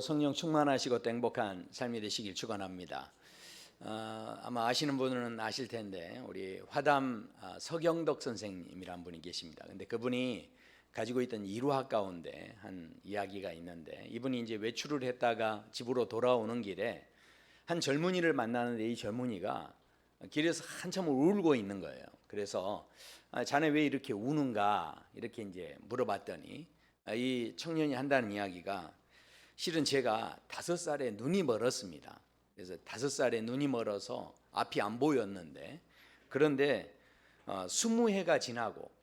성령 충만하시고 또 행복한 삶이 되시길 축원합니다. 아마 아시는 분은 아실 텐데 우리 화담 서경덕 선생님이란 분이 계십니다. 근데 그분이 가지고 있던 일화학 가운데 한 이야기가 있는데, 이분이 이제 외출을 했다가 집으로 돌아오는 길에 한 젊은이를 만나는데, 이 젊은이가 길에서 한참 울고 있는 거예요. 그래서 자네 왜 이렇게 우는가 이렇게 이제 물어봤더니, 이 청년이 한다는 이야기가, 실은 제가 5살에 눈이 멀었습니다. 그래서 5살에 눈이 멀어서 앞이 안 보였는데, 그런데 20해가 지나고,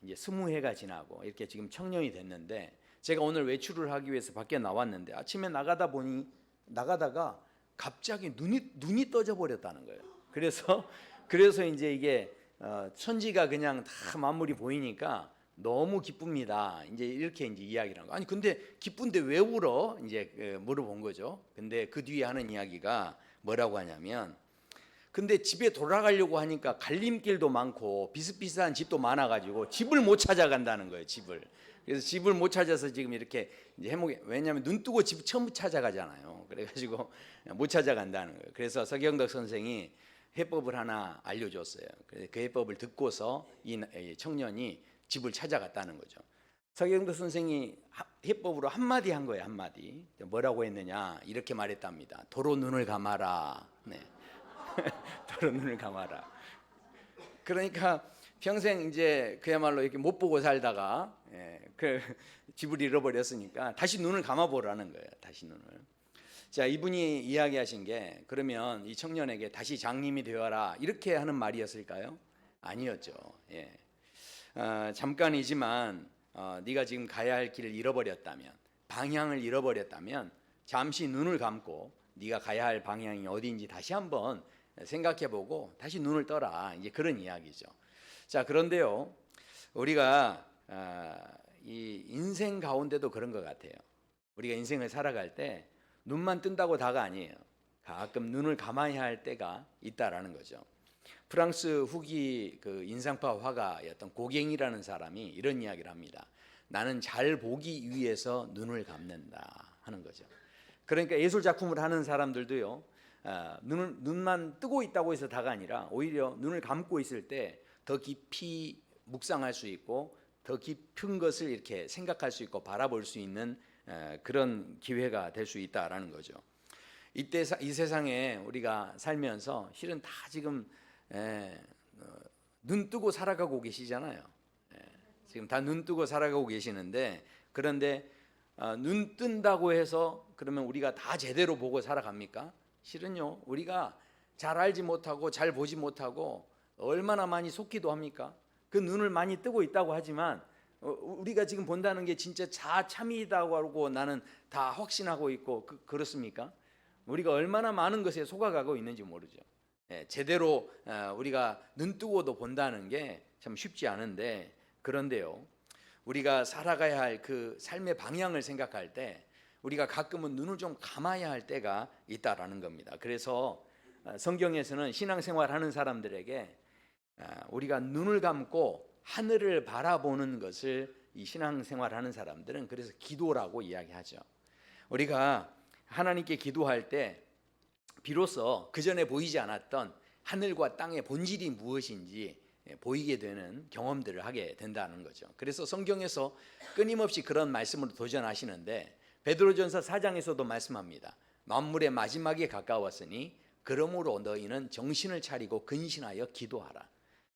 이제 20해가 지나고 이렇게 지금 청년이 됐는데, 제가 오늘 외출을 하기 위해서 밖에 나왔는데 아침에 나가다가 갑자기 눈이 떠져 버렸다는 거예요. 그래서 이제 이게 천지가 그냥 다 만물이 보이니까 너무 기쁩니다. 이제 이렇게 이제 이야기를 한 거. 아니 근데 기쁜데 왜 울어? 이제 물어본 거죠. 근데 그 뒤에 하는 이야기가 뭐라고 하냐면, 근데 집에 돌아가려고 하니까 갈림길도 많고 비슷비슷한 집도 많아가지고 집을 못 찾아간다는 거예요. 그래서 집을 못 찾아서 지금 이렇게 이제 해먹이, 왜냐하면 눈 뜨고 집 처음 찾아가잖아요. 그래가지고 못 찾아간다는 거예요. 그래서 서경덕 선생이 해법을 하나 알려줬어요. 그 해법을 듣고서 이 청년이 집을 찾아갔다는 거죠. 서경덕 선생이 해법으로 한마디 한 거예요. 한마디. 뭐라고 했느냐, 이렇게 말했답니다. 도로 눈을 감아라. 네. 도로 눈을 감아라. 그러니까 평생 이제 그야말로 이렇게 못 보고 살다가 그 집을 잃어버렸으니까 다시 눈을 감아보라는 거예요. 다시 눈을. 자, 이분이 이야기하신 게, 그러면 이 청년에게 다시 장님이 되어라 이렇게 하는 말이었을까요? 아니었죠. 잠깐이지만 네가 지금 가야 할 길을 잃어버렸다면, 방향을 잃어버렸다면 잠시 눈을 감고 네가 가야 할 방향이 어디인지 다시 한번 생각해보고 다시 눈을 떠라, 이제 그런 이야기죠. 자, 그런데요, 우리가 이 인생 가운데도 그런 것 같아요. 우리가 인생을 살아갈 때 눈만 뜬다고 다가 아니에요. 가끔 눈을 감아야 할 때가 있다라는 거죠. 프랑스 후기 그 인상파 화가였던 고갱이라는 사람이 이런 이야기를 합니다. 나는 잘 보기 위해서 눈을 감는다 하는 거죠. 그러니까 예술 작품을 하는 사람들도요, 눈만 뜨고 있다고 해서 다가 아니라 오히려 눈을 감고 있을 때 더 깊이 묵상할 수 있고 더 깊은 것을 이렇게 생각할 수 있고 바라볼 수 있는 그런 기회가 될 수 있다라는 거죠. 이때 이 세상에 우리가 살면서 실은 다 지금 눈 뜨고 살아가고 계시잖아요. 지금 다 눈 뜨고 살아가고 계시는데, 그런데 눈 뜬다고 해서 그러면 우리가 다 제대로 보고 살아갑니까? 실은요, 우리가 잘 알지 못하고 잘 보지 못하고 얼마나 많이 속기도 합니까? 그 눈을 많이 뜨고 있다고 하지만 우리가 지금 본다는 게 진짜 참이다고 하고 나는 다 확신하고 있고 그렇습니까? 우리가 얼마나 많은 것에 속아가고 있는지 모르죠. 제대로 우리가 눈 뜨고도 본다는 게 참 쉽지 않은데, 그런데요, 우리가 살아가야 할 그 삶의 방향을 생각할 때 우리가 가끔은 눈을 좀 감아야 할 때가 있다라는 겁니다. 그래서 성경에서는 신앙생활하는 사람들에게 우리가 눈을 감고 하늘을 바라보는 것을, 이 신앙생활하는 사람들은 그래서 기도라고 이야기하죠. 우리가 하나님께 기도할 때 비로소 그전에 보이지 않았던 하늘과 땅의 본질이 무엇인지 보이게 되는 경험들을 하게 된다는 거죠. 그래서 성경에서 끊임없이 그런 말씀으로 도전하시는데, 베드로전서 4장에서도 말씀합니다. 만물의 마지막에 가까웠으니 그러므로 너희는 정신을 차리고 근신하여 기도하라.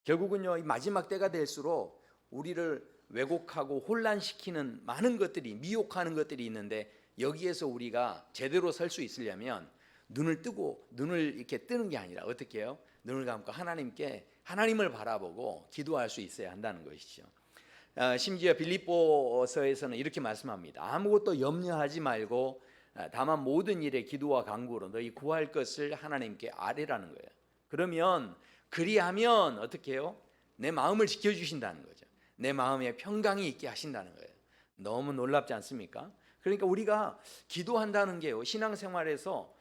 결국은요, 이 마지막 때가 될수록 우리를 왜곡하고 혼란시키는 많은 것들이, 미혹하는 것들이 있는데, 여기에서 우리가 제대로 설 수 있으려면 눈을 이렇게 뜨는 게 아니라 어떻게 해요? 눈을 감고 하나님을 바라보고 기도할 수 있어야 한다는 것이죠. 심지어 빌립보서에서는 이렇게 말씀합니다. 아무것도 염려하지 말고 다만 모든 일에 기도와 간구로 너희 구할 것을 하나님께 아뢰라는 거예요. 그러면 그리하면 어떻게 해요? 내 마음을 지켜주신다는 거죠. 내 마음에 평강이 있게 하신다는 거예요. 너무 놀랍지 않습니까? 그러니까 우리가 기도한다는 게요, 신앙생활에서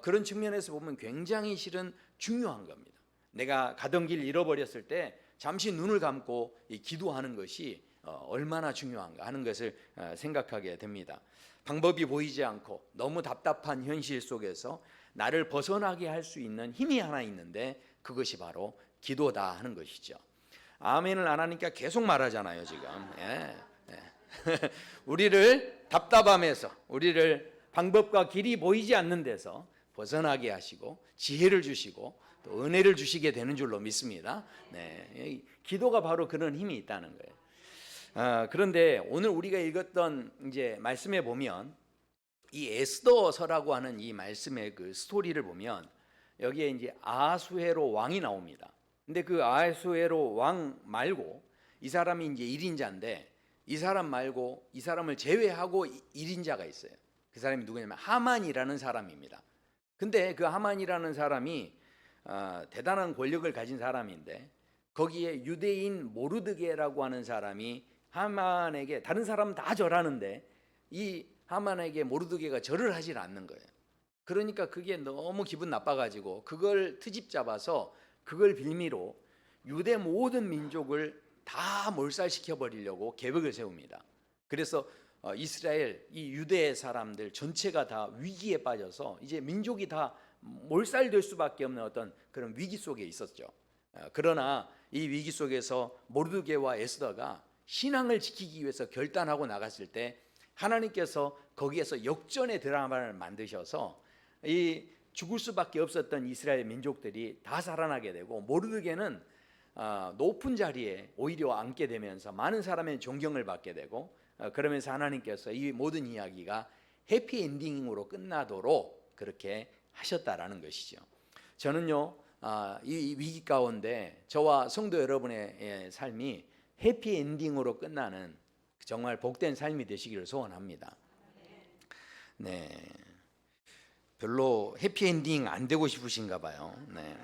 그런 측면에서 보면 굉장히 실은 중요한 겁니다. 내가 가던 길 잃어버렸을 때 잠시 눈을 감고 기도하는 것이 얼마나 중요한가 하는 것을 생각하게 됩니다. 방법이 보이지 않고 너무 답답한 현실 속에서 나를 벗어나게 할 수 있는 힘이 하나 있는데 그것이 바로 기도다 하는 것이죠. 아멘을 안 하니까 계속 말하잖아요 지금. 예. 우리를 답답함에서, 우리를 방법과 길이 보이지 않는 데서 벗어나게 하시고 지혜를 주시고 또 은혜를 주시게 되는 줄로 믿습니다. 네, 기도가 바로 그런 힘이 있다는 거예요. 그런데 오늘 우리가 읽었던 이제 말씀에 보면 이 에스더서라고 하는 이 말씀의 그 스토리를 보면 여기에 이제 아하수에로 왕이 나옵니다. 근데 그 아하수에로 왕 말고 이 사람이 이제 1인자인데 이 사람 말고 이 사람을 제외하고 1인자가 있어요. 그 사람이 누구냐면 하만이라는 사람입니다. 근데 그 하만이라는 사람이 대단한 권력을 가진 사람인데 거기에 유대인 모르드게라고 하는 사람이 하만에게, 다른 사람은 다 절하는데 이 하만에게 모르드게가 절을 하질 않는 거예요. 그러니까 그게 너무 기분 나빠가지고 그걸 트집 잡아서 그걸 빌미로 유대 모든 민족을 다 몰살시켜 버리려고 계획을 세웁니다. 그래서 이스라엘, 이 유대 사람들 전체가 다 위기에 빠져서 이제 민족이 다 몰살될 수밖에 없는 어떤 그런 위기 속에 있었죠. 그러나 이 위기 속에서 모르드게와 에스더가 신앙을 지키기 위해서 결단하고 나갔을 때 하나님께서 거기에서 역전의 드라마를 만드셔서 이 죽을 수밖에 없었던 이스라엘 민족들이 다 살아나게 되고 모르드게는 높은 자리에 오히려 앉게 되면서 많은 사람의 존경을 받게 되고 그러면서 하나님께서 이 모든 이야기가 해피엔딩으로 끝나도록 그렇게 하셨다라는 것이죠. 저는요 이 위기 가운데 저와 성도 여러분의 삶이 해피엔딩으로 끝나는 정말 복된 삶이 되시기를 소원합니다. 네, 별로 해피엔딩 안 되고 싶으신가 봐요. 네.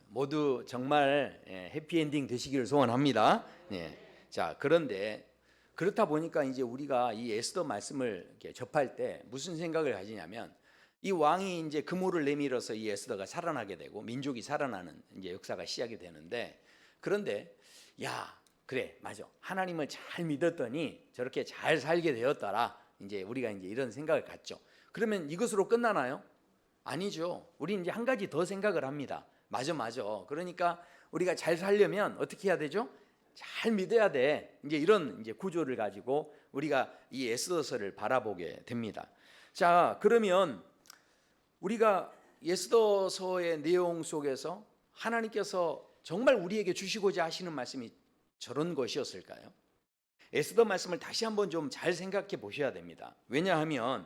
모두 정말 해피엔딩 되시기를 소원합니다. 네. 자, 그런데 그렇다 보니까 이제 우리가 이 에스더 말씀을 이렇게 접할 때 무슨 생각을 가지냐면 이 왕이 이제 그물을 내밀어서 이 에스더가 살아나게 되고 민족이 살아나는 이제 역사가 시작이 되는데, 그런데 야, 그래, 맞아, 하나님을 잘 믿었더니 저렇게 잘 살게 되었더라. 이제 우리가 이제 이런 생각을 갖죠. 그러면 이것으로 끝나나요? 아니죠. 우리 이제 한 가지 더 생각을 합니다. 맞아. 그러니까 우리가 잘 살려면 어떻게 해야 되죠? 잘 믿어야 돼. 이제 이런 이제 구조를 가지고 우리가 이 에스더서를 바라보게 됩니다. 자, 그러면 우리가 에스더서의 내용 속에서 하나님께서 정말 우리에게 주시고자 하시는 말씀이 저런 것이었을까요? 에스더 말씀을 다시 한번 좀 잘 생각해 보셔야 됩니다. 왜냐하면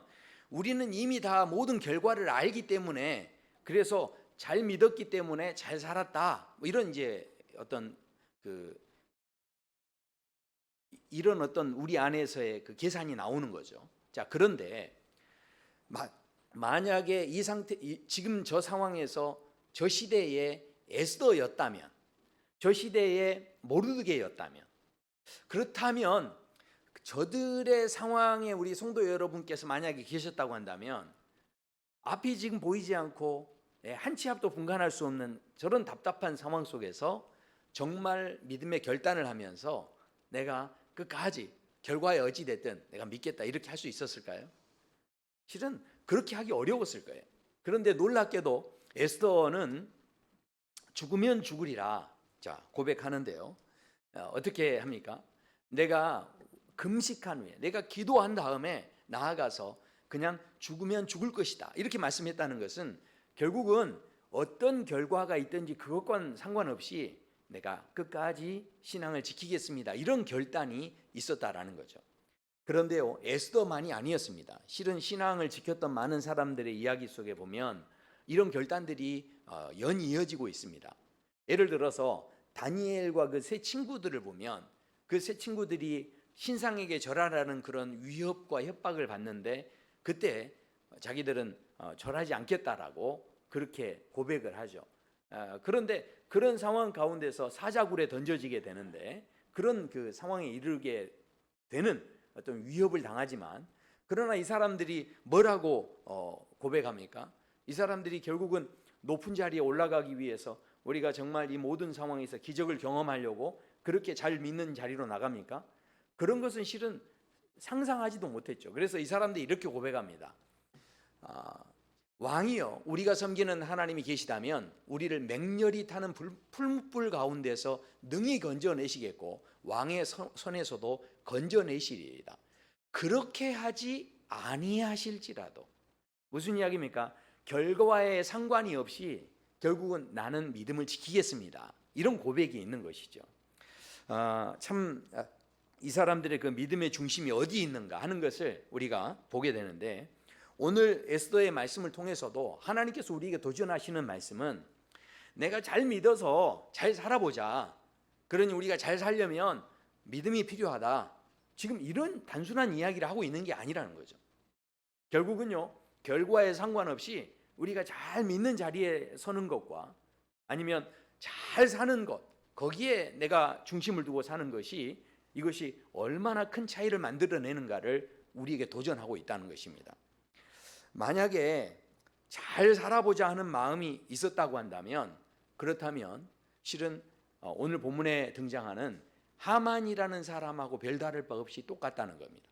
우리는 이미 다 모든 결과를 알기 때문에, 그래서 잘 믿었기 때문에 잘 살았다, 뭐 이런 이제 어떤 이런 어떤 우리 안에서의 그 계산이 나오는 거죠. 자, 그런데 만약에 이 상태, 지금 저 상황에서 저 시대에 에스더였다면, 저 시대에 모르드게였다면, 그렇다면 저들의 상황에 우리 성도 여러분께서 만약에 계셨다고 한다면 앞이 지금 보이지 않고 한 치 앞도 분간할 수 없는 저런 답답한 상황 속에서 정말 믿음의 결단을 하면서 내가 끝까지 결과에 어찌됐든 내가 믿겠다 이렇게 할 수 있었을까요? 실은 그렇게 하기 어려웠을 거예요. 그런데 놀랍게도 에스더는 죽으면 죽으리라 자 고백하는데요. 어떻게 합니까? 내가 금식한 후에, 내가 기도한 다음에 나아가서 그냥 죽으면 죽을 것이다 이렇게 말씀했다는 것은 결국은 어떤 결과가 있든지 그것과는 상관없이 내가 끝까지 신앙을 지키겠습니다 이런 결단이 있었다라는 거죠. 그런데요, 에스더만이 아니었습니다. 실은 신앙을 지켰던 많은 사람들의 이야기 속에 보면 이런 결단들이 연이어지고 있습니다. 예를 들어서 다니엘과 그 세 친구들을 보면 그 세 친구들이 신상에게 절하라는 그런 위협과 협박을 받는데 그때 자기들은 절하지 않겠다라고 그렇게 고백을 하죠. 그런데 그런 상황 가운데서 사자굴에 던져지게 되는데 그런 그 상황에 이르게 되는 어떤 위협을 당하지만, 그러나 이 사람들이 뭐라고 고백합니까? 이 사람들이 결국은 높은 자리에 올라가기 위해서 우리가 정말 이 모든 상황에서 기적을 경험하려고 그렇게 잘 믿는 자리로 나갑니까? 그런 것은 실은 상상하지도 못했죠. 그래서 이 사람들이 이렇게 고백합니다. 왕이여, 우리가 섬기는 하나님이 계시다면 우리를 맹렬히 타는 풀무불 가운데서 능히 건져내시겠고 왕의 손에서도 건져내시리이다. 그렇게 하지 아니하실지라도. 무슨 이야기입니까? 결과와의 상관이 없이 결국은 나는 믿음을 지키겠습니다. 이런 고백이 있는 것이죠. 참 이 사람들의 그 믿음의 중심이 어디 있는가 하는 것을 우리가 보게 되는데, 오늘 에스더의 말씀을 통해서도 하나님께서 우리에게 도전하시는 말씀은 내가 잘 믿어서 잘 살아보자, 그러니 우리가 잘 살려면 믿음이 필요하다, 지금 이런 단순한 이야기를 하고 있는 게 아니라는 거죠. 결국은요, 결과에 상관없이 우리가 잘 믿는 자리에 서는 것과 아니면 잘 사는 것, 거기에 내가 중심을 두고 사는 것이, 이것이 얼마나 큰 차이를 만들어내는가를 우리에게 도전하고 있다는 것입니다. 만약에 잘 살아보자 하는 마음이 있었다고 한다면, 그렇다면 실은 오늘 본문에 등장하는 하만이라는 사람하고 별다를 바 없이 똑같다는 겁니다.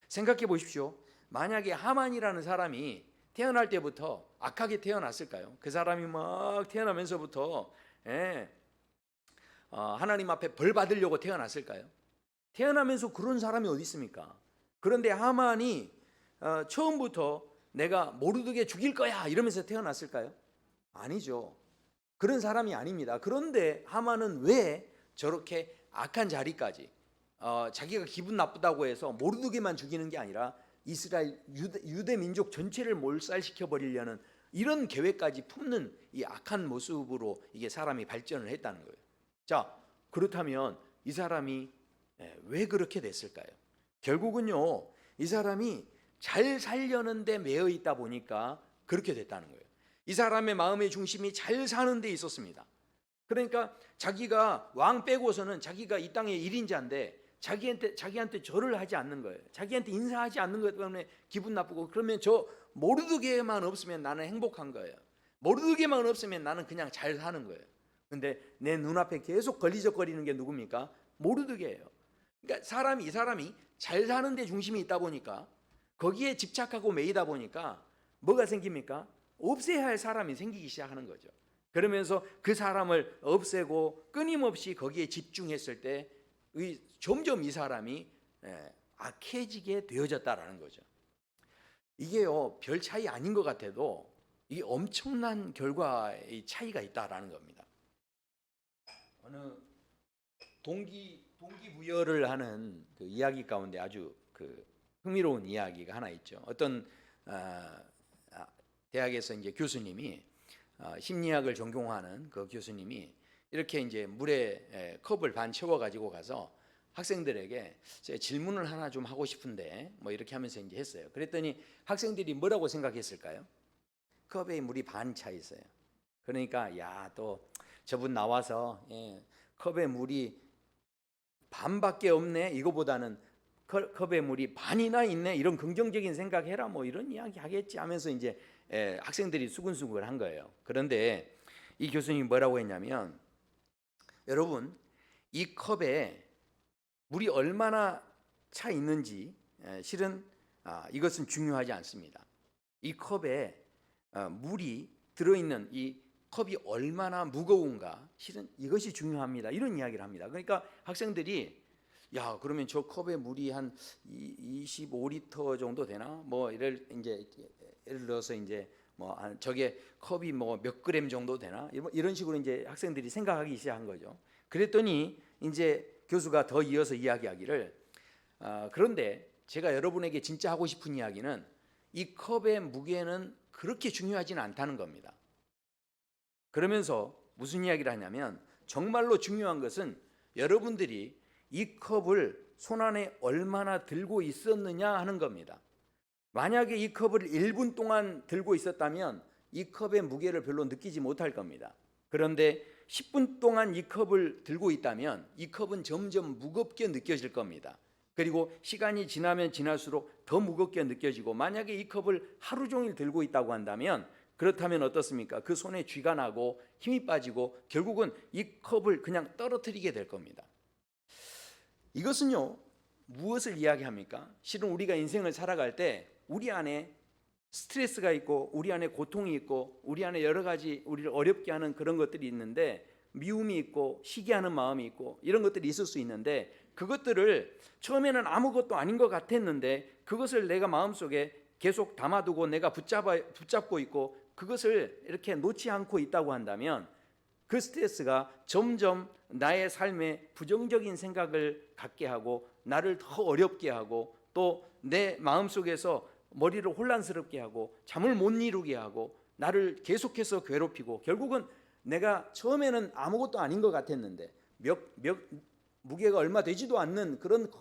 생각해 보십시오. 만약에 하만이라는 사람이 태어날 때부터 악하게 태어났을까요? 그 사람이 막 태어나면서부터 하나님 앞에 벌 받으려고 태어났을까요? 태어나면서 그런 사람이 어디 있습니까? 그런데 하만이 처음부터 내가 모르드게 죽일 거야 이러면서 태어났을까요? 아니죠. 그런 사람이 아닙니다. 그런데 하만은 왜 저렇게 악한 자리까지, 자기가 기분 나쁘다고 해서 모르드게만 죽이는 게 아니라 이스라엘 유대 민족 전체를 몰살시켜 버리려는 이런 계획까지 품는 이 악한 모습으로 이게 사람이 발전을 했다는 거예요. 자, 그렇다면 이 사람이 왜 그렇게 됐을까요? 결국은요, 이 사람이 잘 살려는 데 매여 있다 보니까 그렇게 됐다는 거예요. 이 사람의 마음의 중심이 잘 사는 데 있었습니다. 그러니까 자기가 왕 빼고서는 자기가 이 땅의 1인자인데 자기한테 절을 하지 않는 거예요. 자기한테 인사하지 않는 것 때문에 기분 나쁘고, 그러면 저 모르드게만 없으면 나는 행복한 거예요. 모르드게만 없으면 나는 그냥 잘 사는 거예요. 근데 내 눈앞에 계속 걸리적거리는 게 누굽니까? 모르드게예요. 그러니까 이 사람이 잘 사는 데 중심이 있다 보니까, 거기에 집착하고 매이다 보니까 뭐가 생깁니까? 없애야 할 사람이 생기기 시작하는 거죠. 그러면서 그 사람을 없애고 끊임없이 거기에 집중했을 때 점점 이 사람이 악해지게 되어졌다라는 거죠. 이게요, 별 차이 아닌 것 같아도 이게 엄청난 결과의 차이가 있다라는 겁니다. 어느 동기부여를 하는 그 이야기 가운데 아주 그 흥미로운 이야기가 하나 있죠. 어떤 대학에서 이제 교수님이, 심리학을 전공하는 그 교수님이 이렇게 이제 물에 컵을 반 채워 가지고 가서 학생들에게 제가 질문을 하나 좀 하고 싶은데 뭐 이렇게 하면서 이제 했어요. 그랬더니 학생들이 뭐라고 생각했을까요? 컵에 물이 반 차 있어요. 그러니까 야, 또 저분 나와서 컵에 물이 반밖에 없네, 이거보다는 컵에 물이 반이나 있네, 이런 긍정적인 생각해라, 뭐 이런 이야기 하겠지 하면서 이제 학생들이 수근수근한 거예요. 그런데 이 교수님이 뭐라고 했냐면, 여러분, 이 컵에 물이 얼마나 차 있는지 실은 이것은 중요하지 않습니다. 이 컵에 물이 들어있는 이 컵이 얼마나 무거운가, 실은 이것이 중요합니다. 이런 이야기를 합니다. 그러니까 학생들이, 야, 그러면 저 컵에 물이 한 25리터 정도 되나? 뭐 예를 들어서 이제 뭐 저게 컵이 뭐 몇 그램 정도 되나? 이런 식으로 이제 학생들이 생각하기 시작한 거죠. 그랬더니 이제 교수가 더 이어서 이야기하기를, 그런데 제가 여러분에게 진짜 하고 싶은 이야기는 이 컵의 무게는 그렇게 중요하지는 않다는 겁니다. 그러면서 무슨 이야기를 하냐면, 정말로 중요한 것은 여러분들이 이 컵을 손안에 얼마나 들고 있었느냐 하는 겁니다. 만약에 이 컵을 1분 동안 들고 있었다면 이 컵의 무게를 별로 느끼지 못할 겁니다. 그런데 10분 동안 이 컵을 들고 있다면 이 컵은 점점 무겁게 느껴질 겁니다. 그리고 시간이 지나면 지날수록 더 무겁게 느껴지고, 만약에 이 컵을 하루 종일 들고 있다고 한다면, 그렇다면 어떻습니까? 그 손에 쥐가 나고 힘이 빠지고 결국은 이 컵을 그냥 떨어뜨리게 될 겁니다. 이것은요, 무엇을 이야기합니까? 실은 우리가 인생을 살아갈 때 우리 안에 스트레스가 있고 우리 안에 고통이 있고 우리 안에 여러 가지 우리를 어렵게 하는 그런 것들이 있는데, 미움이 있고 시기하는 마음이 있고 이런 것들이 있을 수 있는데, 그것들을 처음에는 아무것도 아닌 것 같았는데 그것을 내가 마음속에 계속 담아두고 내가 붙잡고 있고 그것을 이렇게 놓지 않고 있다고 한다면, 그 스트레스가 점점 나의 삶에 부정적인 생각을 갖게 하고 나를 더 어렵게 하고 또 내 마음속에서 머리를 혼란스럽게 하고 잠을 못 이루게 하고 나를 계속해서 괴롭히고, 결국은 내가 처음에는 아무것도 아닌 것 같았는데 무게가 얼마 되지도 않는 그런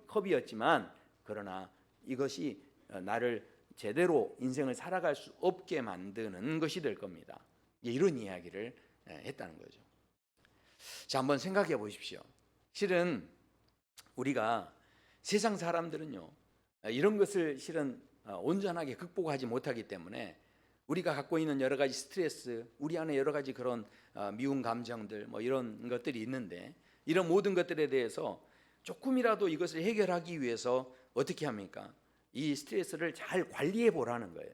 컵이었지만, 그러나 이것이 나를 제대로 인생을 살아갈 수 없게 만드는 것이 될 겁니다. 이런 이야기를 했다는 거죠. 자, 한번 생각해 보십시오. 실은 우리가 세상 사람들은요, 이런 것을 실은 온전하게 극복하지 못하기 때문에 우리가 갖고 있는 여러 가지 스트레스, 우리 안에 여러 가지 그런 미운 감정들 뭐 이런 것들이 있는데, 이런 모든 것들에 대해서 조금이라도 이것을 해결하기 위해서 어떻게 합니까? 이 스트레스를 잘 관리해 보라는 거예요.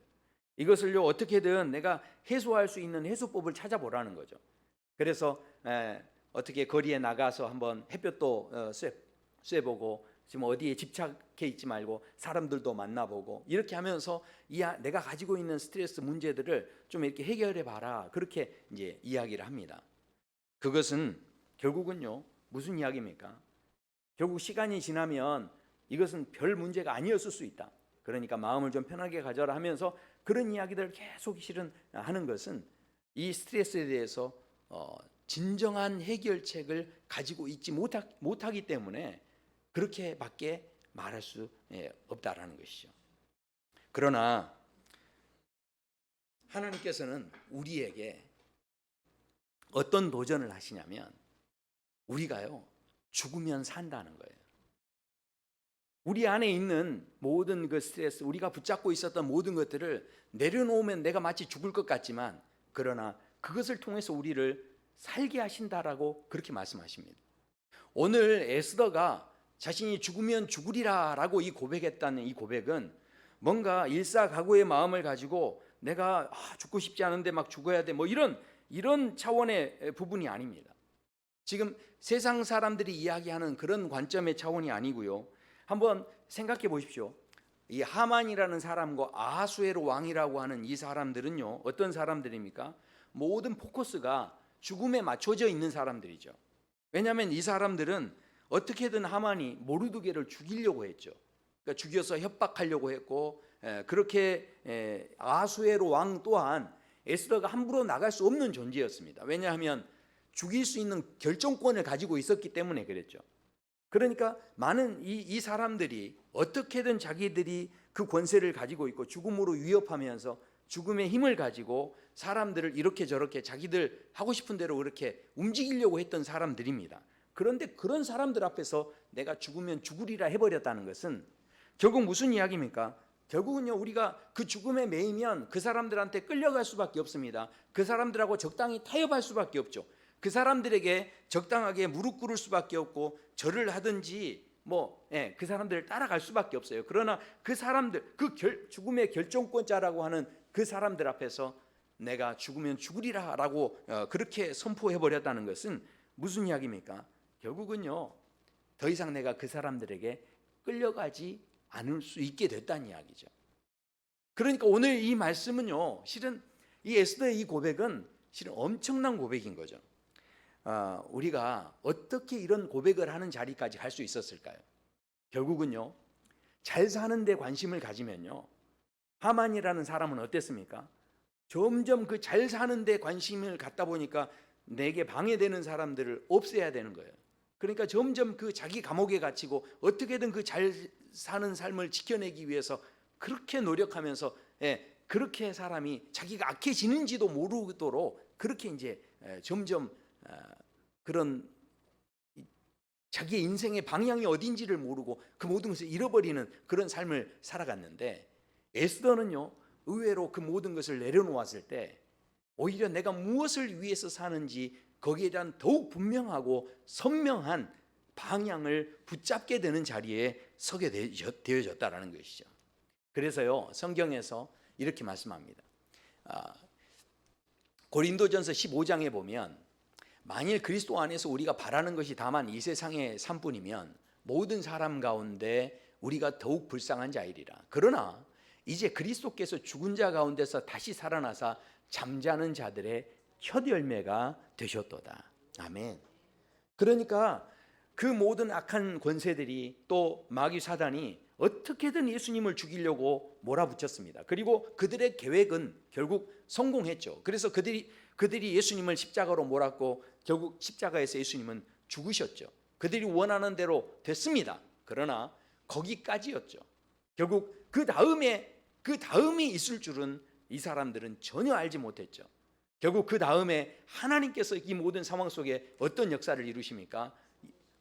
이것을요 어떻게든 내가 해소할 수 있는 해소법을 찾아보라는 거죠. 그래서 어떻게 거리에 나가서 한번 햇볕도 쐬보고, 지금 어디에 집착해 있지 말고 사람들도 만나보고, 이렇게 하면서 내가 가지고 있는 스트레스 문제들을 좀 이렇게 해결해 봐라, 그렇게 이제 이야기를 합니다. 그것은 결국은요 무슨 이야기입니까? 결국 시간이 지나면 이것은 별 문제가 아니었을 수 있다. 그러니까 마음을 좀 편하게 가져라 하면서 그런 이야기들을 계속 실은 하는 것은 이 스트레스에 대해서 진정한 해결책을 가지고 있지 못하기 때문에 그렇게밖에 말할 수 없다라는 것이죠. 그러나 하나님께서는 우리에게 어떤 도전을 하시냐면, 우리가요 죽으면 산다는 거예요. 우리 안에 있는 모든 그 스트레스, 우리가 붙잡고 있었던 모든 것들을 내려놓으면 내가 마치 죽을 것 같지만, 그러나 그것을 통해서 우리를 살게 하신다라고 그렇게 말씀하십니다. 오늘 에스더가 자신이 죽으면 죽으리라 라고 이 고백했다는 이 고백은 뭔가 일사각오의 마음을 가지고 내가 죽고 싶지 않은데 막 죽어야 돼 뭐 이런 차원의 부분이 아닙니다. 지금 세상 사람들이 이야기하는 그런 관점의 차원이 아니고요. 한번 생각해 보십시오. 이 하만이라는 사람과 아하수에로 왕이라고 하는 이 사람들은요 어떤 사람들입니까? 모든 포커스가 죽음에 맞춰져 있는 사람들이죠. 왜냐하면 이 사람들은 어떻게든 하만이 모르드게를 죽이려고 했죠. 그러니까 죽여서 협박하려고 했고, 그렇게 아하수에로 왕 또한 에스더가 함부로 나갈 수 없는 존재였습니다. 왜냐하면 죽일 수 있는 결정권을 가지고 있었기 때문에 그랬죠. 그러니까 많은 이 사람들이 어떻게든 자기들이 그 권세를 가지고 있고 죽음으로 위협하면서 죽음의 힘을 가지고 사람들을 이렇게 저렇게 자기들 하고 싶은 대로 그렇게 움직이려고 했던 사람들입니다. 그런데 그런 사람들 앞에서 내가 죽으면 죽으리라 해버렸다는 것은 결국 무슨 이야기입니까? 결국은요 우리가 그 죽음에 매이면 그 사람들한테 끌려갈 수밖에 없습니다. 그 사람들하고 적당히 타협할 수밖에 없죠. 그 사람들에게 적당하게 무릎 꿇을 수밖에 없고 절을 하든지 그 사람들을 따라갈 수밖에 없어요. 그러나 그 사람들, 죽음의 결정권자라고 하는 그 사람들 앞에서 내가 죽으면 죽으리라라고 그렇게 선포해버렸다는 것은 무슨 이야기입니까? 결국은요 더 이상 내가 그 사람들에게 끌려가지 않을 수 있게 됐다는 이야기죠. 그러니까 오늘 이 말씀은요 실은 이 에스더의 이 고백은 실은 엄청난 고백인 거죠. 우리가 어떻게 이런 고백을 하는 자리까지 갈 수 있었을까요? 결국은요 잘 사는 데 관심을 가지면요, 하만이라는 사람은 어땠습니까? 점점 그 잘 사는 데 관심을 갖다 보니까 내게 방해되는 사람들을 없애야 되는 거예요. 그러니까 점점 그 자기 감옥에 갇히고 어떻게든 그 잘 사는 삶을 지켜내기 위해서 그렇게 노력하면서 그렇게 사람이 자기가 악해지는지도 모르도록 그렇게 이제 점점 그런 자기의 인생의 방향이 어딘지를 모르고 그 모든 것을 잃어버리는 그런 삶을 살아갔는데, 에스더는요 의외로 그 모든 것을 내려놓았을 때 오히려 내가 무엇을 위해서 사는지 거기에 대한 더욱 분명하고 선명한 방향을 붙잡게 되는 자리에 서게 되어졌다라는 것이죠. 그래서요, 성경에서 이렇게 말씀합니다. 고린도전서 15장에 보면 만일 그리스도 안에서 우리가 바라는 것이 다만 이 세상의 삶뿐이면 모든 사람 가운데 우리가 더욱 불쌍한 자이리라. 그러나 이제 그리스도께서 죽은 자 가운데서 다시 살아나사 잠자는 자들의 첫 열매가 되셨도다. 아멘. 그러니까 그 모든 악한 권세들이 또 마귀 사단이 어떻게든 예수님을 죽이려고 몰아붙였습니다. 그리고 그들의 계획은 결국 성공했죠. 그래서 그들이 예수님을 십자가로 몰았고 결국 십자가에서 예수님은 죽으셨죠. 그들이 원하는 대로 됐습니다. 그러나 거기까지였죠. 결국 그 다음이 있을 줄은 이 사람들은 전혀 알지 못했죠. 결국 그 다음에 하나님께서 이 모든 상황 속에 어떤 역사를 이루십니까?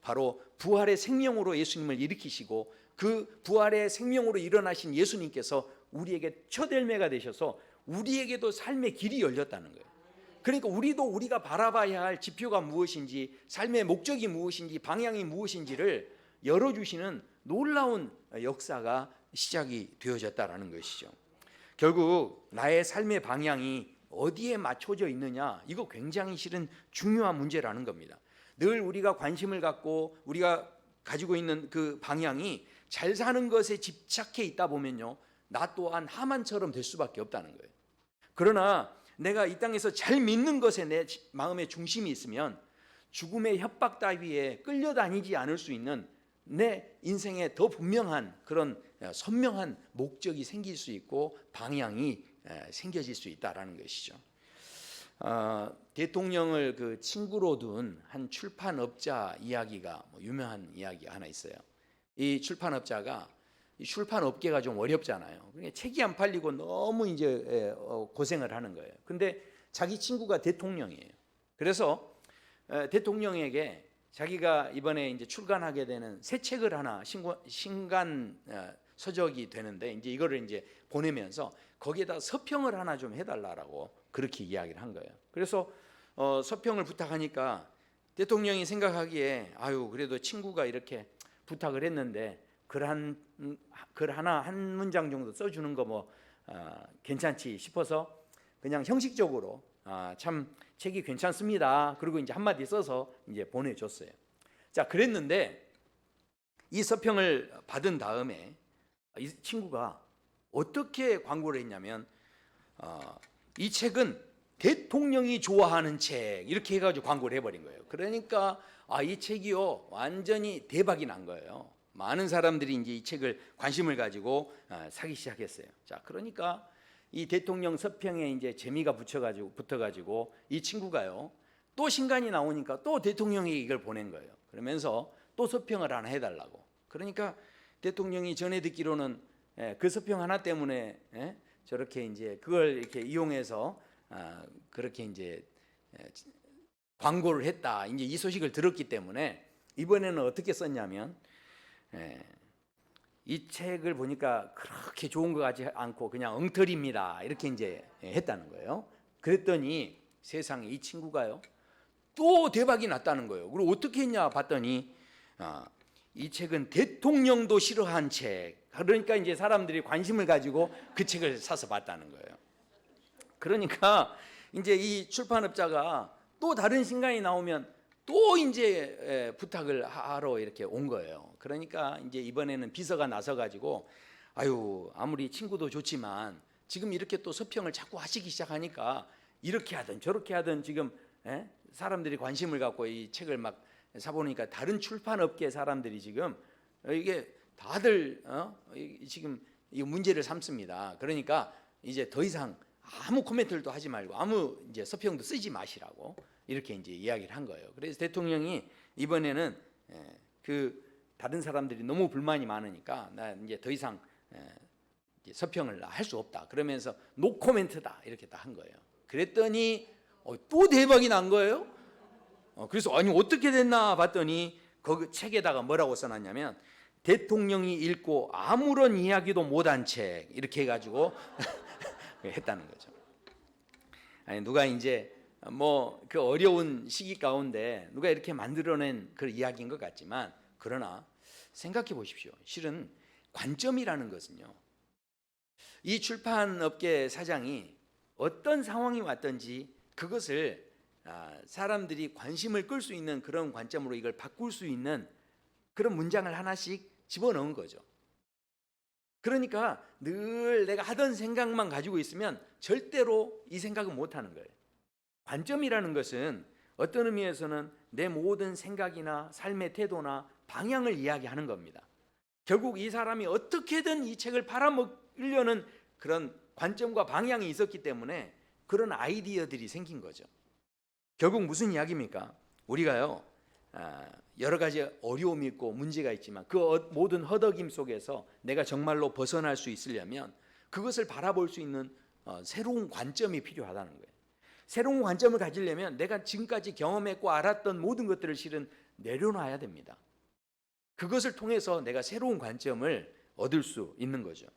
바로 부활의 생명으로 예수님을 일으키시고 그 부활의 생명으로 일어나신 예수님께서 우리에게 첫 열매가 되셔서 우리에게도 삶의 길이 열렸다는 거예요. 그러니까 우리가 바라봐야 할 지표가 무엇인지, 삶의 목적이 무엇인지, 방향이 무엇인지를 열어주시는 놀라운 역사가 시작이 되어졌다라는 것이죠. 결국 나의 삶의 방향이 어디에 맞춰져 있느냐, 이거 굉장히 실은 중요한 문제라는 겁니다. 늘 우리가 관심을 갖고 우리가 가지고 있는 그 방향이 잘 사는 것에 집착해 있다 보면요, 나 또한 하만처럼 될 수밖에 없다는 거예요. 그러나 내가 이 땅에서 잘 믿는 것에 내 마음의 중심이 있으면 죽음의 협박 따위에 끌려다니지 않을 수 있는 내 인생에 더 분명한 그런 선명한 목적이 생길 수 있고 방향이 생겨질 수 있다라는 것이죠. 대통령을 그 친구로 둔 한 출판업자 이야기가 유명한 이야기가 하나 있어요. 이 출판업자가 이 출판업계가 좀 어렵잖아요. 그러니까 책이 안 팔리고 너무 이제 고생을 하는 거예요. 근데 자기 친구가 대통령이에요. 그래서 대통령에게 자기가 이번에 이제 출간하게 되는 새 책을 하나 신간 서적이 되는데 이제 이거를 이제 보내면서 거기에다 서평을 하나 좀 해달라고 그렇게 이야기를 한 거예요. 그래서 서평을 부탁하니까 대통령이 생각하기에 그래도 친구가 이렇게 부탁을 했는데 글 하나 한 문장 정도 써주는 거 괜찮지 싶어서 그냥 형식적으로 참 책이 괜찮습니다. 그리고 이제 한마디 써서 이제 보내줬어요. 자, 그랬는데 이 서평을 받은 다음에 이 친구가 어떻게 광고를 했냐면 이 책은 대통령이 좋아하는 책 이렇게 해가지고 광고를 해버린 거예요. 그러니까 이 책이요 완전히 대박이 난 거예요. 많은 사람들이 이제 이 책을 관심을 가지고 사기 시작했어요. 자, 그러니까 이 대통령 서평에 이제 재미가 붙어가지고 이 친구가요 또 신간이 나오니까 또 대통령에게 이걸 보낸 거예요. 그러면서 또 서평을 하나 해달라고. 그러니까 대통령이 전해 듣기로는 그 서평 하나 때문에 저렇게 이제 그걸 이렇게 이용해서 그렇게 이제 광고를 했다. 이제 이 소식을 들었기 때문에 이번에는 어떻게 썼냐면 이 책을 보니까 그렇게 좋은 것 같지 않고 그냥 엉터리입니다. 이렇게 이제 했다는 거예요. 그랬더니 세상에 이 친구가요 또 대박이 났다는 거예요. 그리고 어떻게 했냐 봤더니 이 책은 대통령도 싫어한 책. 그러니까 이제 사람들이 관심을 가지고 그 책을 사서 봤다는 거예요. 그러니까 이제 이 출판업자가 또 다른 신간이 나오면 또 이제 부탁을 하러 이렇게 온 거예요. 그러니까 이제 이번에는 비서가 나서 가지고 아무리 친구도 좋지만 지금 이렇게 또 서평을 자꾸 하시기 시작하니까 이렇게 하든 저렇게 하든 지금 사람들이 관심을 갖고 이 책을 막 사보니까 다른 출판업계 사람들이 지금 이게 다들 지금 이 문제를 삼습니다. 그러니까 이제 더 이상 아무 코멘트도 하지 말고 아무 이제 서평도 쓰지 마시라고 이렇게 이제 이야기를 한 거예요. 그래서 대통령이 이번에는 그 다른 사람들이 너무 불만이 많으니까 나 이제 더 이상 서평을 할 수 없다. 그러면서 노 코멘트다 이렇게 다 한 거예요. 그랬더니 또 대박이 난 거예요. 그래서 어떻게 됐나 봤더니 거기 책에다가 뭐라고 써놨냐면 대통령이 읽고 아무런 이야기도 못한 책 이렇게 해가지고 했다는 거죠. 누가 이제 뭐 그 어려운 시기 가운데 누가 이렇게 만들어낸 그 이야기인 것 같지만, 그러나 생각해 보십시오. 실은 관점이라는 것은요, 이 출판업계 사장이 어떤 상황이 왔든지 그것을 사람들이 관심을 끌 수 있는 그런 관점으로 이걸 바꿀 수 있는 그런 문장을 하나씩 집어넣은 거죠. 그러니까 늘 내가 하던 생각만 가지고 있으면 절대로 이 생각은 못 하는 거예요. 관점이라는 것은 어떤 의미에서는 내 모든 생각이나 삶의 태도나 방향을 이야기하는 겁니다. 결국 이 사람이 어떻게든 이 책을 팔아먹으려는 그런 관점과 방향이 있었기 때문에 그런 아이디어들이 생긴 거죠. 결국 무슨 이야기입니까? 우리가요, 여러 가지 어려움이 있고 문제가 있지만 그 모든 허덕임 속에서 내가 정말로 벗어날 수 있으려면 그것을 바라볼 수 있는 새로운 관점이 필요하다는 거예요. 새로운 관점을 가지려면 내가 지금까지 경험했고 알았던 모든 것들을 실은 내려놔야 됩니다. 그것을 통해서 내가 새로운 관점을 얻을 수 있는 거죠.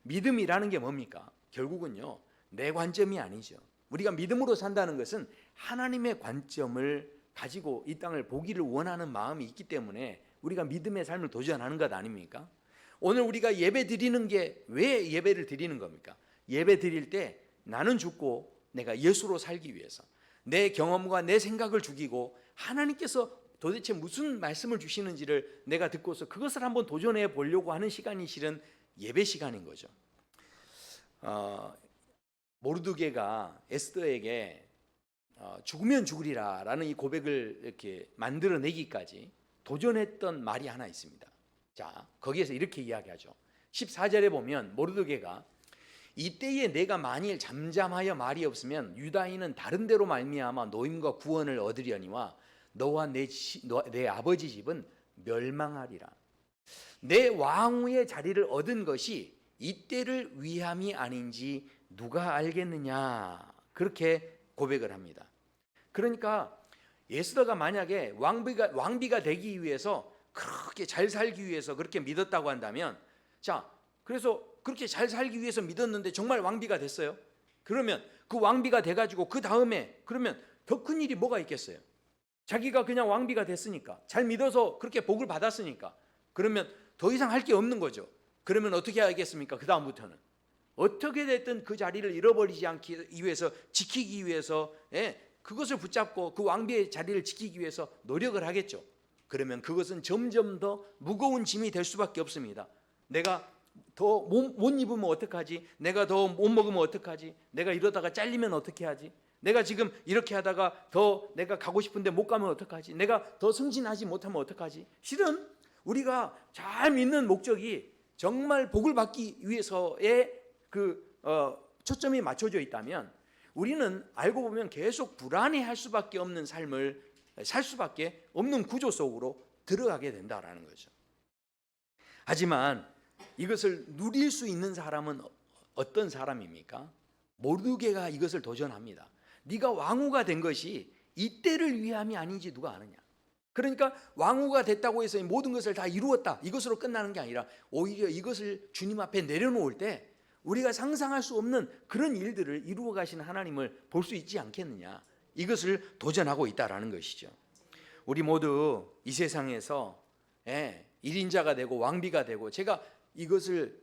믿음이라는 게 뭡니까? 결국은요, 내 관점이 아니죠. 우리가 믿음으로 산다는 것은 하나님의 관점을 가지고 이 땅을 보기를 원하는 마음이 있기 때문에 우리가 믿음의 삶을 도전하는 것 아닙니까? 오늘 우리가 예배 드리는 게 왜 예배를 드리는 겁니까? 예배 드릴 때 나는 죽고 내가 예수로 살기 위해서 내 경험과 내 생각을 죽이고 하나님께서 도대체 무슨 말씀을 주시는지를 내가 듣고서 그것을 한번 도전해 보려고 하는 시간이 실은 예배 시간인 거죠. 모르드게가 에스더에게 죽으면 죽으리라 라는 이 고백을 이렇게 만들어내기까지 도전했던 말이 하나 있습니다. 자, 거기에서 이렇게 이야기하죠. 14절에 보면 모르드게가 이때에 내가 만일 잠잠하여 말이 없으면 유다인은 다른 데로 말미암아 노임과 구원을 얻으려니와 너와 내 아버지 집은 멸망하리라. 내 왕후의 자리를 얻은 것이 이때를 위함이 아닌지 누가 알겠느냐, 그렇게 고백을 합니다. 그러니까 에스더가 만약에 왕비가 되기 위해서 그렇게 잘 살기 위해서 그렇게 믿었다고 한다면, 자, 그래서 그렇게 잘 살기 위해서 믿었는데 정말 왕비가 됐어요. 그러면 그 왕비가 돼가지고 그 다음에 그러면 더 큰 일이 뭐가 있겠어요? 자기가 그냥 왕비가 됐으니까, 잘 믿어서 그렇게 복을 받았으니까, 그러면 더 이상 할 게 없는 거죠. 그러면 어떻게 하겠습니까? 그 다음부터는 어떻게 됐든 그 자리를 잃어버리지 않기 위해서, 지키기 위해서, 그것을 붙잡고 그 왕비의 자리를 지키기 위해서 노력을 하겠죠. 그러면 그것은 점점 더 무거운 짐이 될 수밖에 없습니다. 내가 더 못 입으면 어떡하지? 내가 더 못 먹으면 어떡하지? 내가 이러다가 잘리면 어떻게 하지? 내가 지금 이렇게 하다가 더 내가 가고 싶은데 못 가면 어떡하지? 내가 더 승진하지 못하면 어떡하지? 실은 우리가 잘 믿는 목적이 정말 복을 받기 위해서의 초점이 맞춰져 있다면 우리는 알고 보면 계속 불안해할 수밖에 없는 삶을 살 수밖에 없는 구조 속으로 들어가게 된다라는 거죠. 하지만 이것을 누릴 수 있는 사람은 어떤 사람입니까? 모르드게가 이것을 도전합니다. 네가 왕후가 된 것이 이때를 위함이 아닌지 누가 아느냐. 그러니까 왕후가 됐다고 해서 모든 것을 다 이루었다, 이것으로 끝나는 게 아니라 오히려 이것을 주님 앞에 내려놓을 때 우리가 상상할 수 없는 그런 일들을 이루어 가시는 하나님을 볼 수 있지 않겠느냐, 이것을 도전하고 있다라는 것이죠. 우리 모두 이 세상에서 1인자가 되고 왕비가 되고, 제가 이것을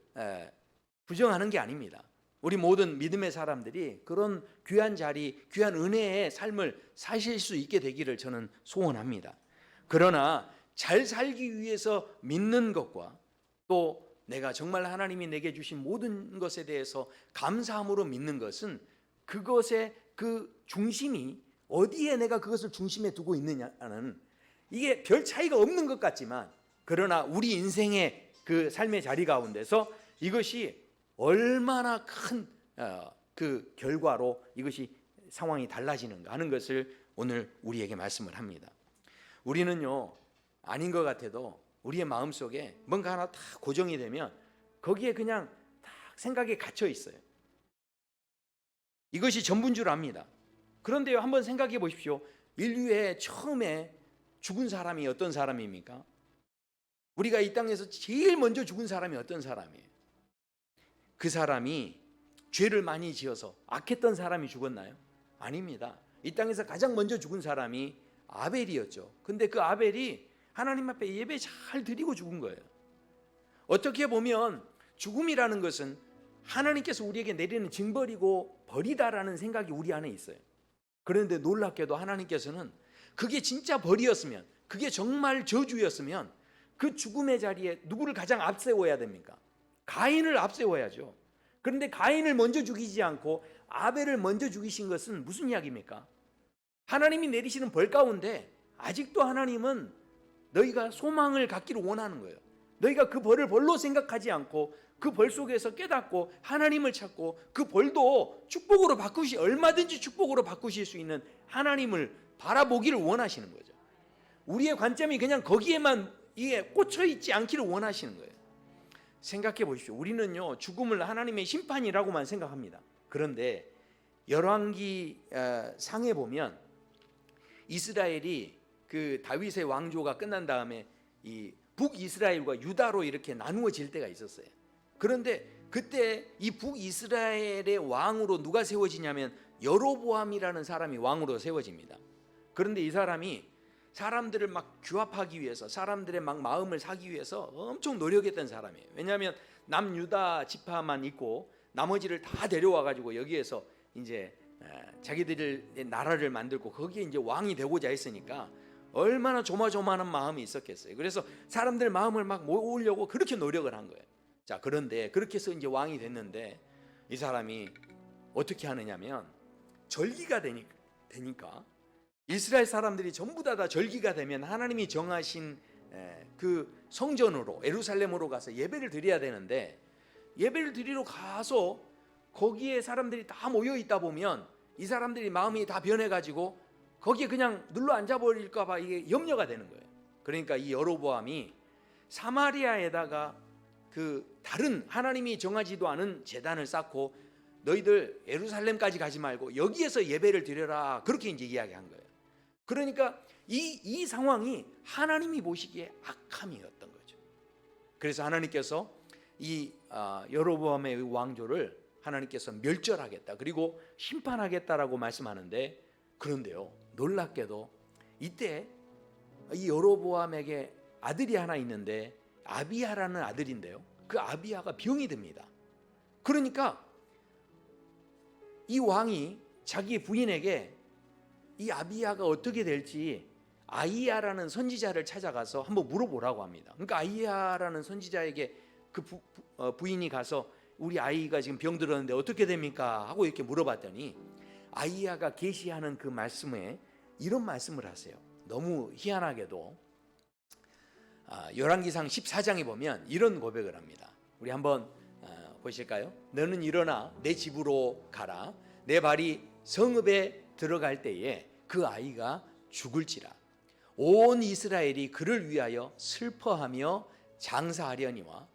부정하는 게 아닙니다. 우리 모든 믿음의 사람들이 그런 귀한 자리, 귀한 은혜의 삶을 사실 수 있게 되기를 저는 소원합니다. 그러나 잘 살기 위해서 믿는 것과 또 내가 정말 하나님이 내게 주신 모든 것에 대해서 감사함으로 믿는 것은, 그것의 그 중심이 어디에 내가 그것을 중심에 두고 있느냐는, 이게 별 차이가 없는 것 같지만, 그러나 우리 인생의 그 삶의 자리 가운데서 이것이 얼마나 큰 그 결과로 이것이 상황이 달라지는가 하는 것을 오늘 우리에게 말씀을 합니다. 우리는요, 아닌 것 같아도 우리의 마음속에 뭔가 하나 다 고정이 되면 거기에 그냥 딱 생각에 갇혀 있어요. 이것이 전부인 줄 압니다. 그런데요, 한번 생각해 보십시오. 인류의 처음에 죽은 사람이 어떤 사람입니까? 우리가 이 땅에서 제일 먼저 죽은 사람이 어떤 사람이에요? 그 사람이 죄를 많이 지어서 악했던 사람이 죽었나요? 아닙니다. 이 땅에서 가장 먼저 죽은 사람이 아벨이었죠. 근데 그 아벨이 하나님 앞에 예배 잘 드리고 죽은 거예요. 어떻게 보면 죽음이라는 것은 하나님께서 우리에게 내리는 징벌이고 벌이다라는 생각이 우리 안에 있어요. 그런데 놀랍게도 하나님께서는 그게 진짜 벌이었으면, 그게 정말 저주였으면 그 죽음의 자리에 누구를 가장 앞세워야 됩니까? 가인을 앞세워야죠. 그런데 가인을 먼저 죽이지 않고 아벨을 먼저 죽이신 것은 무슨 이야기입니까? 하나님이 내리시는 벌 가운데 아직도 하나님은 너희가 소망을 갖기를 원하는 거예요. 너희가 그 벌을 벌로 생각하지 않고 그 벌 속에서 깨닫고 하나님을 찾고 그 벌도 축복으로 얼마든지 축복으로 바꾸실 수 있는 하나님을 바라보기를 원하시는 거죠. 우리의 관점이 그냥 거기에만 이게 꽂혀 있지 않기를 원하시는 거예요. 생각해 보십시오. 우리는요, 죽음을 하나님의 심판이라고만 생각합니다. 그런데 열왕기 상에 보면 이스라엘이 그 다윗의 왕조가 끝난 다음에 이 북이스라엘과 유다로 이렇게 나누어질 때가 있었어요. 그런데 그때 이 북이스라엘의 왕으로 누가 세워지냐면 여로보암이라는 사람이 왕으로 세워집니다. 그런데 이 사람이 사람들을 막 규합하기 위해서, 사람들의 막 마음을 사기 위해서 엄청 노력했던 사람이에요. 왜냐하면 남유다 지파만 있고 나머지를 다 데려와 가지고 여기에서 이제 자기들의 나라를 만들고 거기에 이제 왕이 되고자 했으니까 얼마나 조마조마한 마음이 있었겠어요. 그래서 사람들 마음을 막 모으려고 그렇게 노력을 한 거예요. 자, 그런데 그렇게 해서 이제 왕이 됐는데 이 사람이 어떻게 하느냐면 절기가 되니까 이스라엘 사람들이 전부 다 절기가 되면 하나님이 정하신 그 성전으로 예루살렘으로 가서 예배를 드려야 되는데, 예배를 드리러 가서 거기에 사람들이 다 모여 있다 보면 이 사람들이 마음이 다 변해가지고 거기에 그냥 눌러 앉아버릴까 봐 이게 염려가 되는 거예요. 그러니까 이 여로보암이 사마리아에다가 그 다른 하나님이 정하지도 않은 제단을 쌓고 너희들 예루살렘까지 가지 말고 여기에서 예배를 드려라, 그렇게 이제 이야기한 거예요. 그러니까 이 상황이 하나님이 보시기에 악함이었던 거죠. 그래서 하나님께서 이 여로보암의 왕조를 하나님께서 멸절하겠다, 그리고 심판하겠다라고 말씀하는데, 그런데요, 놀랍게도 이때 이 여로보암에게 아들이 하나 있는데 아비야라는 아들인데요, 그 아비야가 병이 듭니다. 그러니까 이 왕이 자기 부인에게 이 아비야가 어떻게 될지 아이야라는 선지자를 찾아가서 한번 물어보라고 합니다. 그러니까 아이야라는 선지자에게 그 부인이 가서 우리 아이가 지금 병들었는데 어떻게 됩니까? 하고 이렇게 물어봤더니 아이야가 계시하는 그 말씀에 이런 말씀을 하세요. 너무 희한하게도 열왕기상 14장에 보면 이런 고백을 합니다. 우리 한번 보실까요? 너는 일어나 내 집으로 가라. 내 발이 성읍에 들어갈 때에 그 아이가 죽을지라. 온 이스라엘이 그를 위하여 슬퍼하며 장사하려니와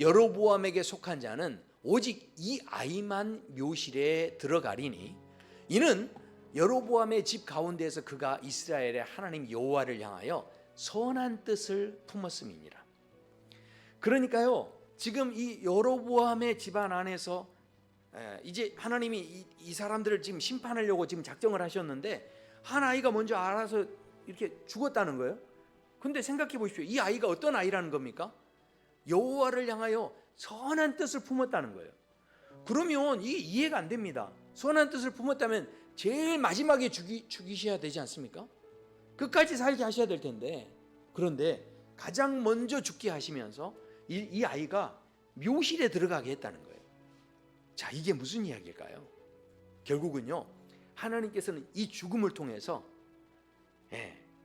여로보암에게 속한 자는 오직 이 아이만 묘실에 들어가리니 이는 여로보암의 집 가운데에서 그가 이스라엘의 하나님 여호와를 향하여 선한 뜻을 품었음이니라. 그러니까요, 지금 이 여로보암의 집안 안에서 이제 하나님이 이 사람들을 지금 심판하려고 지금 작정을 하셨는데 한 아이가 먼저 알아서 이렇게 죽었다는 거예요. 근데 생각해 보십시오. 이 아이가 어떤 아이라는 겁니까? 여호와를 향하여 선한 뜻을 품었다는 거예요. 그러면 이게 이해가 안 됩니다. 선한 뜻을 품었다면 제일 마지막에 죽이셔야 되지 않습니까? 끝까지 살게 하셔야 될 텐데, 그런데 가장 먼저 죽게 하시면서 이 아이가 묘실에 들어가게 했다는 거예요. 자, 이게 무슨 이야기일까요? 결국은요, 하나님께서는 이 죽음을 통해서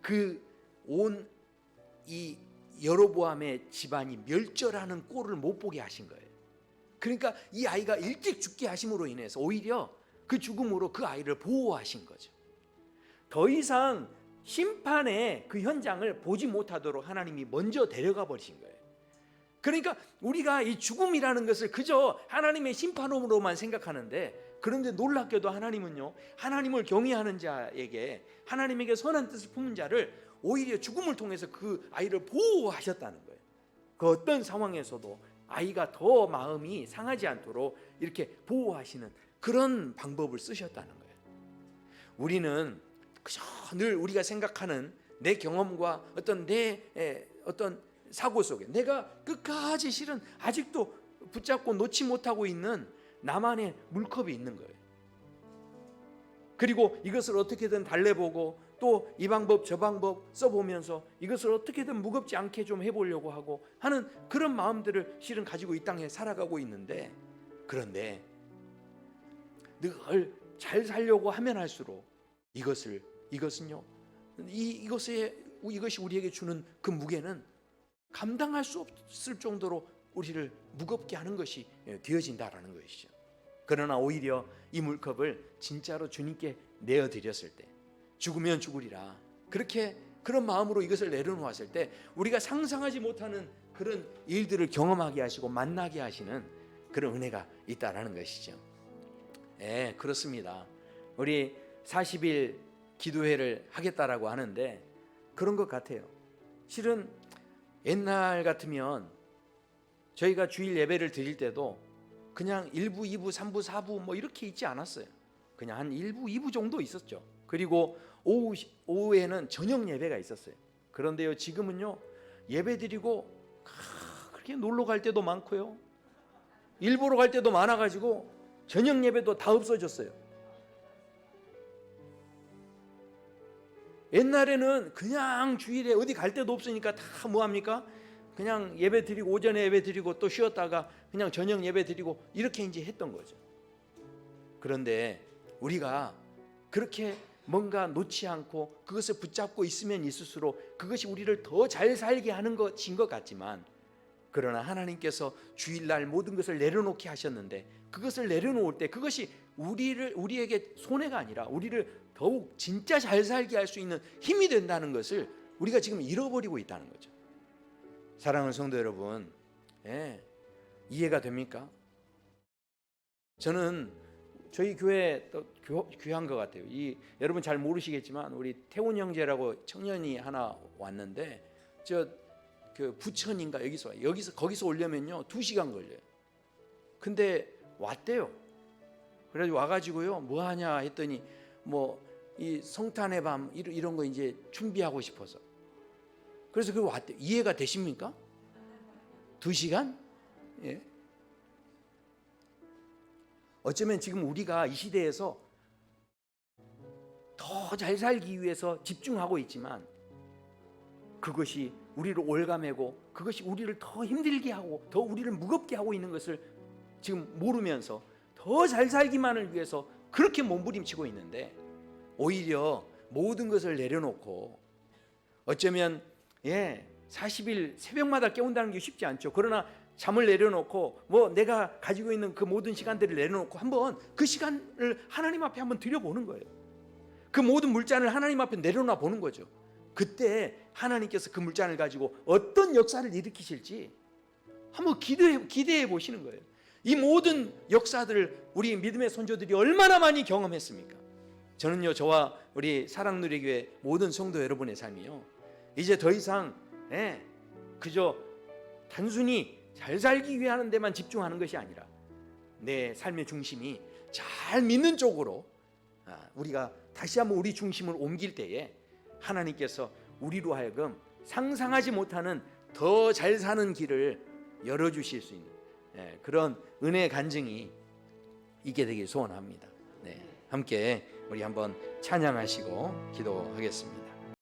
그 온 이 여로보암의 집안이 멸절하는 꼴을 못 보게 하신 거예요. 그러니까 이 아이가 일찍 죽게 하심으로 인해서 오히려 그 죽음으로 그 아이를 보호하신 거죠. 더 이상 심판의 그 현장을 보지 못하도록 하나님이 먼저 데려가 버리신 거예요. 그러니까 우리가 이 죽음이라는 것을 그저 하나님의 심판으로만 생각하는데, 그런데 놀랍게도 하나님은요, 하나님을 경외하는 자에게, 하나님에게 선한 뜻을 품는 자를 오히려 죽음을 통해서 그 아이를 보호하셨다는 거예요. 그 어떤 상황에서도 아이가 더 마음이 상하지 않도록 이렇게 보호하시는 그런 방법을 쓰셨다는 거예요. 우리는 그저 늘 우리가 생각하는 내 경험과 어떤 사고 속에 내가 끝까지 실은 아직도 붙잡고 놓지 못하고 있는 나만의 물컵이 있는 거예요. 그리고 이것을 어떻게든 달래보고 또 이 방법 저 방법 써보면서 이것을 어떻게든 무겁지 않게 좀 해보려고 하고 하는 그런 마음들을 실은 가지고 이 땅에 살아가고 있는데, 그런데 늘 잘 살려고 하면 할수록 이것은요, 이것이 우리에게 주는 그 무게는 감당할 수 없을 정도로 우리를 무겁게 하는 것이 되어진다라는 것이죠. 그러나 오히려 이 물컵을 진짜로 주님께 내어드렸을 때, 죽으면 죽으리라, 그런 마음으로 이것을 내려놓았을 때 우리가 상상하지 못하는 그런 일들을 경험하게 하시고 만나게 하시는 그런 은혜가 있다라는 것이죠. 그렇습니다. 우리 40일 기도회를 하겠다라고 하는데 그런 것 같아요. 실은 옛날 같으면 저희가 주일 예배를 드릴 때도 그냥 1부, 2부, 3부, 4부 뭐 이렇게 있지 않았어요. 그냥 한 1부, 2부 정도 있었죠. 그리고 오후에는 저녁 예배가 있었어요. 그런데요, 지금은요, 예배 드리고 그렇게 놀러 갈 때도 많고요, 일보러 갈 때도 많아가지고 저녁 예배도 다 없어졌어요. 옛날에는 그냥 주일에 어디 갈 데도 없으니까 다 뭐합니까? 그냥 예배 드리고 오전에 예배 드리고 또 쉬었다가 그냥 저녁 예배 드리고 이렇게 이제 했던 거죠. 그런데 우리가 그렇게 뭔가 놓지 않고 그것을 붙잡고 있으면 있을수록 그것이 우리를 더 잘 살게 하는 것인 것 같지만, 그러나 하나님께서 주일날 모든 것을 내려놓게 하셨는데 그것을 내려놓을 때 그것이 우리에게 손해가 아니라 우리를 더욱 진짜 잘 살게 할 수 있는 힘이 된다는 것을 우리가 지금 잃어버리고 있다는 거죠. 사랑하는 성도 여러분, 이해가 됩니까? 저는 저희 교회 또 귀한 것 같아요. 여러분 잘 모르시겠지만 우리 태훈 형제라고 청년이 하나 왔는데 그 부천인가 거기서 오려면요 2시간 걸려요. 근데 왔대요. 그래가지고 와가지고요 뭐 하냐 했더니 이 성탄의 밤 이런 거 이제 준비하고 싶어서. 그래서 그 왔대. 이해가 되십니까? 2시간? 예. 어쩌면 지금 우리가 이 시대에서 더 잘 살기 위해서 집중하고 있지만 그것이 우리를 올가매고 그것이 우리를 더 힘들게 하고 더 우리를 무겁게 하고 있는 것을 지금 모르면서 더 잘 살기만을 위해서 그렇게 몸부림치고 있는데, 오히려 모든 것을 내려놓고 어쩌면 40일 새벽마다 깨운다는 게 쉽지 않죠. 그러나 잠을 내려놓고 내가 가지고 있는 그 모든 시간들을 내려놓고 한번 그 시간을 하나님 앞에 한번 드려보는 거예요. 그 모든 물잔을 하나님 앞에 내려놔 보는 거죠. 그때 하나님께서 그 물잔을 가지고 어떤 역사를 일으키실지 한번 기대해 보시는 거예요. 이 모든 역사들을 우리 믿음의 선조들이 얼마나 많이 경험했습니까? 저는요, 저와 우리 사랑누리교회 모든 성도 여러분의 삶이요, 이제 더 이상 그저 단순히 잘 살기 위한 데만 집중하는 것이 아니라 내 삶의 중심이 잘 믿는 쪽으로 우리가 다시 한번 우리 중심을 옮길 때에 하나님께서 우리로 하여금 상상하지 못하는 더 잘 사는 길을 열어주실 수 있는 그런 은혜의 간증이 있게 되길 소원합니다. 함께 우리 한번 찬양하시고 기도하겠습니다.